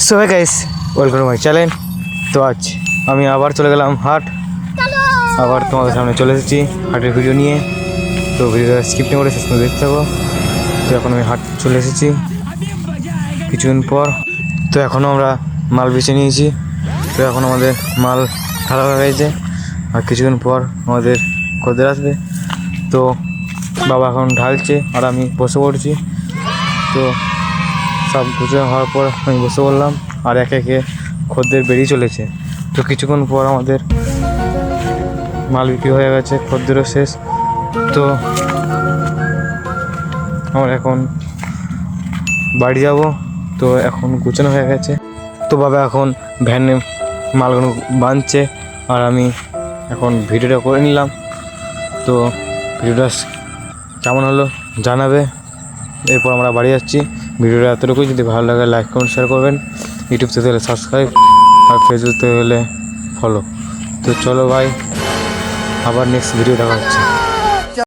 So hi guys, welcome to my channel. তো আজ আমি আবার চলে গেলাম হাট, আবার তোমাদের সামনে চলে এসেছি হাটের ভিডিও নিয়ে। তো ভিডিওটা স্কিপ না করে শেষ পর্যন্ত দেখতে থাকো। তো এখন আমি হাট চলে এসেছি কিছুদিন পর। তো এখনও আমরা মাল বেছে নিয়েছি। তো এখন আমাদের মাল ঢালা হয়ে গেছে, আর কিছুদিন পর আমাদের খদ্দের আসবে। তো বাবা এখন ঢালছে আর আমি বসে পড়ছি। তো সব গুছিয়ে হওয়ার পর আমি বসে পড়লাম, আর একে একে খদ্দের বেরিয়ে চলেছে। তো কিছুক্ষণ পর আমাদের মাল বিক্রি হয়ে গেছে, খদ্দেরও শেষ। তো আমরা এখন বাড়ি যাব। তো এখন গুছানো হয়ে গেছে। তো বাবা এখন ভ্যানে মালগুলো বাঁধছে, আর আমি এখন ভিডিওটা করে নিলাম। তো ভিডিওটা কেমন হলো জানাবে। এরপর আমরা বাড়ি যাচ্ছি। ভিডিওটা এতটুকুই। যদি ভালো লাগে লাইক কমেন্ট শেয়ার করবেন। ইউটিউব থেকে হলে সাবস্ক্রাইব, আর ফেসবুক থেকে হলে ফলো। তো চলো ভাই, আবার নেক্সট ভিডিও দেখা হচ্ছে।